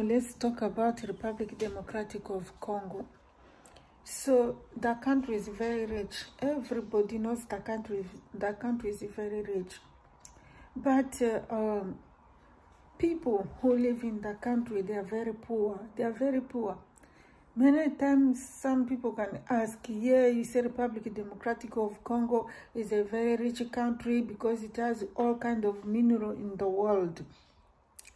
let's talk about Republic Democratic of Congo. So the country is very rich. Everybody knows the country is very rich. But people who live in the country, they are very poor. They are very poor. Many times some people can ask, yeah, you say Republic Democratic of Congo is a very rich country because it has all kinds of mineral in the world.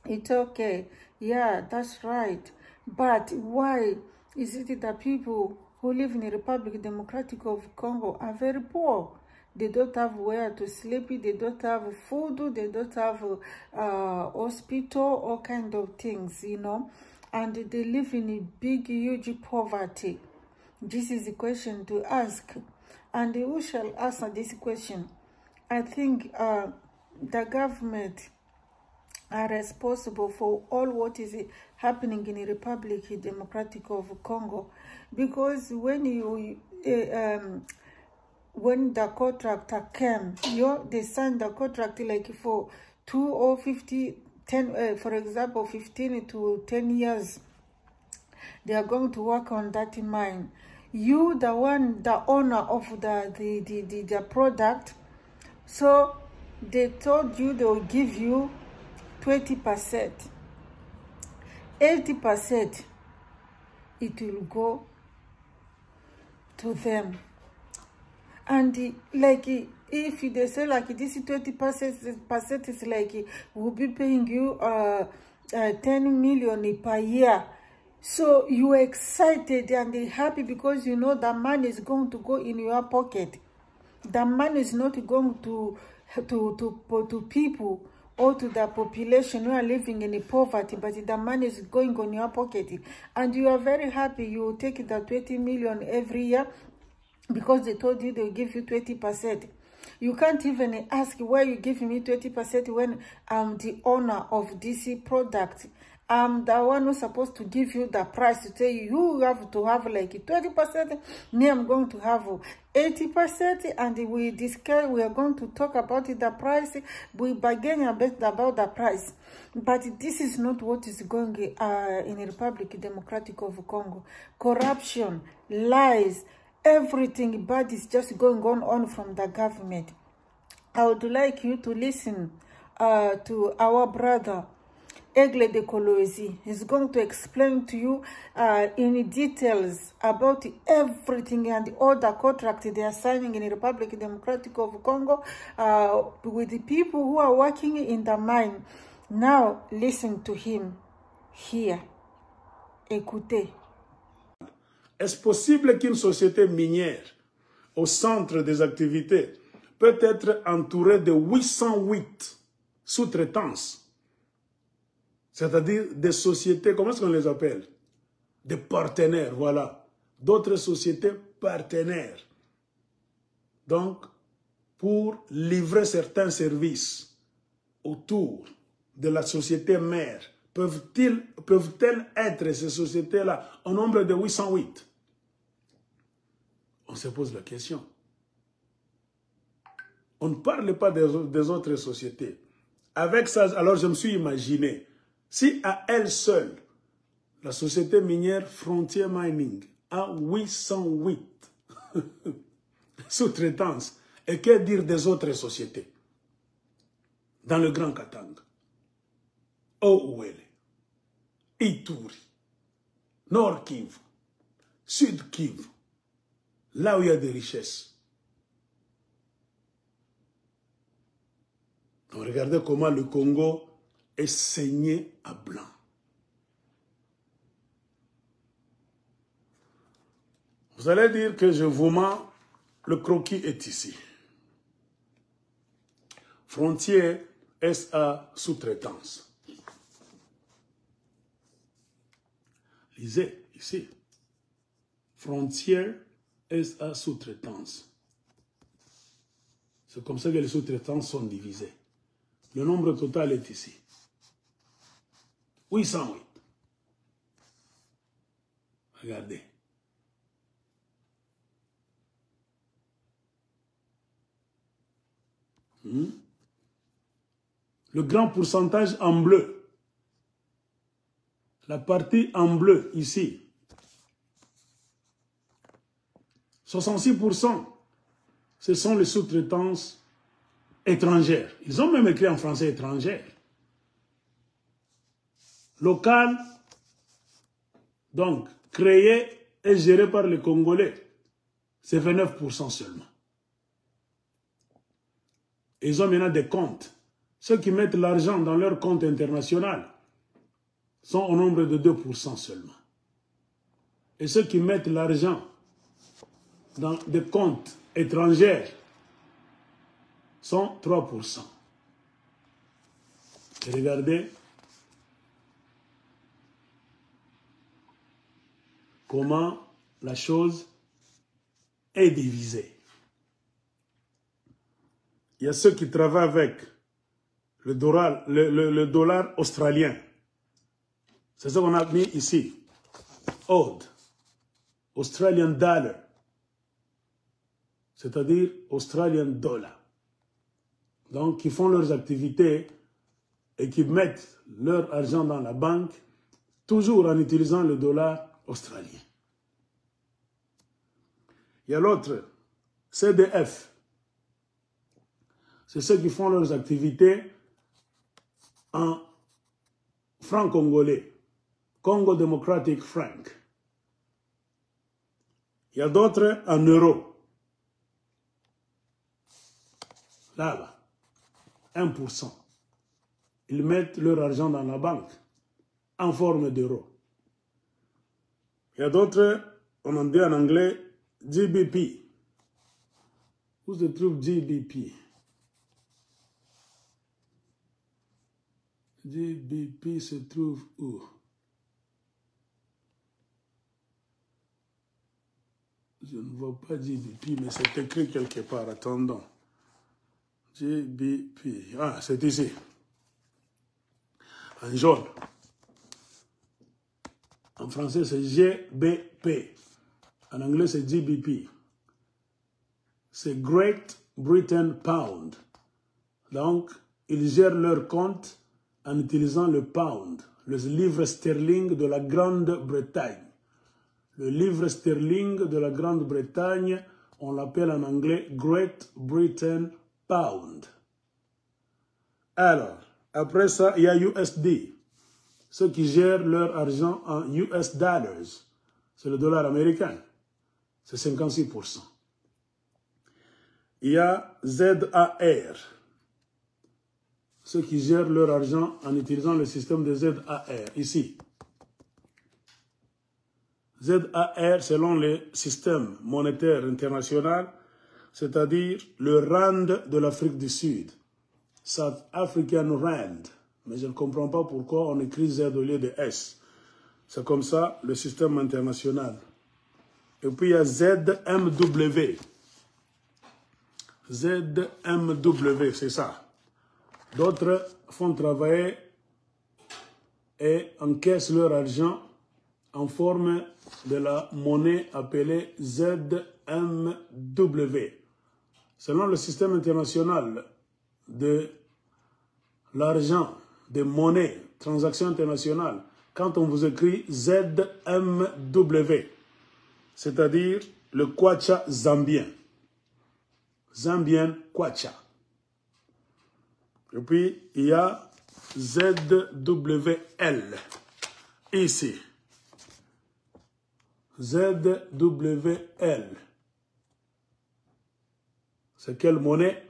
It's okay. Yeah, that's right. But why is it that people who live in the Republic Democratic of Congo are very poor? They don't have where to sleep, they don't have food, they don't have hospital, all kind of things, you know. And they live in a big, huge poverty. This is a question to ask. And who shall answer this question? I think the government are responsible for all what is happening in the Republic Democratic of Congo. Because when the contractor came, they signed the contract like for 2 or 10, for example, 15 to 10 years. They are going to work on that mine. You, the owner of the product, so they told you they will give you 20%. 80% it will go to them. And like if they say like this 20% is like we'll be paying you 10 million per year. So you are excited and happy because you know the money is going to go in your pocket. The money is not going to people or to the population who are living in poverty, but the money is going on your pocket. And you are very happy. You take the 20 million every year because they told you they'll give you 20%. You can't even ask why you give me 20% when I'm the owner of this product. I'm the one who's supposed to give you the price to tell you, you have to have like 20%. Me, I'm going to have 80%, and we discuss. We are going to talk about the price. We bargain a bit about the price. But this is not what is going in the Republic Democratic of Congo. Corruption, lies, everything bad is just going on from the government. I would like you to listen to our brother Aigle de Kolwezi. He's going to explain to you in details about everything and all the contract they are signing in the Republic Democratic of Congo with the people who are working in the mine. Now, listen to him here. Écoutez. Est-ce possible qu'une société minière au centre des activités peut être entourée de 808 sous-traitances? C'est-à-dire des sociétés, comment est-ce qu'on les appelle? Des partenaires, voilà. D'autres sociétés partenaires. Donc, pour livrer certains services autour de la société mère, peuvent-elles être ces sociétés-là au nombre de 808? On se pose la question. On ne parle pas des autres sociétés. Avec ça, alors je me suis imaginé, si à elle seule, la société minière Frontier Mining a 808 sous-traitances, et que dire des autres sociétés dans le Grand Katanga, Ouele, Ituri, Nord Kivu, Sud Kivu, là où il y a des richesses. Donc regardez comment le Congo est saigné à blanc. Vous allez dire que je vous mens, le croquis est ici. Frontier SA sous-traitance. Lisez ici. Frontière SA sous-traitance. C'est comme ça que les sous-traitances sont divisées. Le nombre total est ici. 808. Regardez. Le grand pourcentage en bleu. La partie en bleu, ici, 66%, ce sont les sous-traitances étrangères. Ils ont même écrit en français étrangère. Local, donc créé et géré par les Congolais, c'est 29% seulement. Ils ont maintenant des comptes. Ceux qui mettent l'argent dans leur compte international sont au nombre de 2% seulement. Et ceux qui mettent l'argent dans des comptes étrangers sont 3%. Et regardez comment la chose est divisée. Il y a ceux qui travaillent avec le dollar australien. C'est ce qu'on a mis ici. AUD, Australian Dollar, c'est-à-dire Australian Dollar. Donc, qui font leurs activités et qui mettent leur argent dans la banque, toujours en utilisant le dollar australien. Il y a l'autre, CDF. C'est ceux qui font leurs activités en franc congolais, Congo Democratic Franc. Il y a d'autres en euros. Là-bas, 1%. Ils mettent leur argent dans la banque en forme d'euros. Il y a d'autres, on en dit en anglais, GBP. Où se trouve GBP? GBP se trouve où? Je ne vois pas GBP, mais c'est écrit quelque part. Attendons. GBP. Ah, c'est ici. En jaune. En français, c'est GBP. En anglais, c'est GBP. C'est Great Britain Pound. Donc, ils gèrent leur compte en utilisant le pound, le livre sterling de la Grande-Bretagne. Le livre sterling de la Grande-Bretagne, on l'appelle en anglais Great Britain Pound. Alors, après ça, il y a USD. Ceux qui gèrent leur argent en US dollars, c'est le dollar américain, c'est 56%. Il y a ZAR. Ceux qui gèrent leur argent en utilisant le système de ZAR, ici. ZAR, selon le système monétaire international, c'est-à-dire le RAND de l'Afrique du Sud, South African Rand. Mais je ne comprends pas pourquoi on écrit Z au lieu de S. C'est comme ça le système international. Et puis il y a ZMW. ZMW, c'est ça. D'autres font travailler et encaissent leur argent en forme de la monnaie appelée ZMW. Selon le système international de l'argent, des monnaies, transactions internationales, quand on vous écrit ZMW, c'est-à-dire le kwacha zambien. Zambien kwacha. Et puis, il y a ZWL, ici. ZWL. C'est quelle monnaie?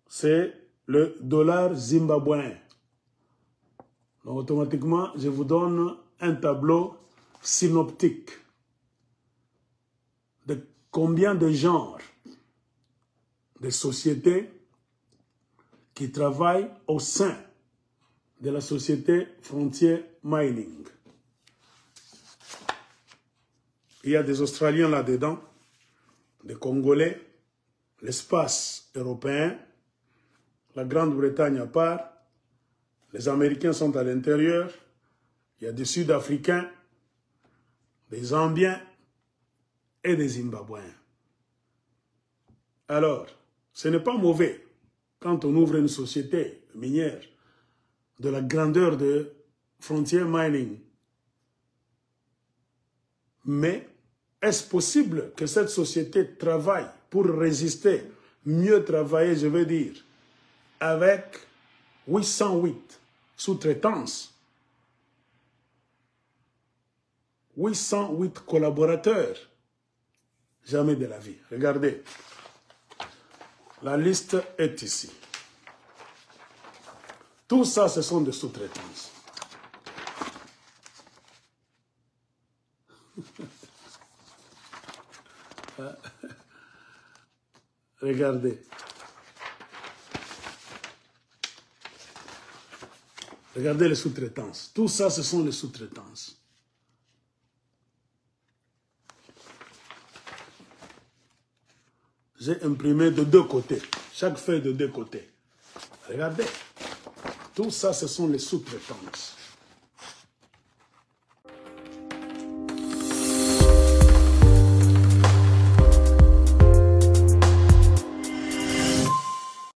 C'est le dollar zimbabwéen. Donc, automatiquement, je vous donne un tableau synoptique de combien de genres de sociétés qui travaillent au sein de la société Frontier Mining. Il y a des Australiens là-dedans, des Congolais, l'espace européen, la Grande-Bretagne à part, les Américains sont à l'intérieur, il y a des Sud-Africains, des Zambiens et des Zimbabwéens. Alors, ce n'est pas mauvais quand on ouvre une société minière de la grandeur de Frontier Mining Mais est-ce possible que cette société travaille pour résister, mieux travailler, je veux dire, avec 808 sous-traitances, 808 collaborateurs? Jamais de la vie. Regardez, la liste est ici. Tout ça, ce sont des sous-traitances. Regardez. Regardez les sous-traitances. Tout ça, ce sont les sous-traitances. J'ai imprimé de deux côtés. Chaque feuille de deux côtés. Regardez. Tout ça, ce sont les sous-traitances.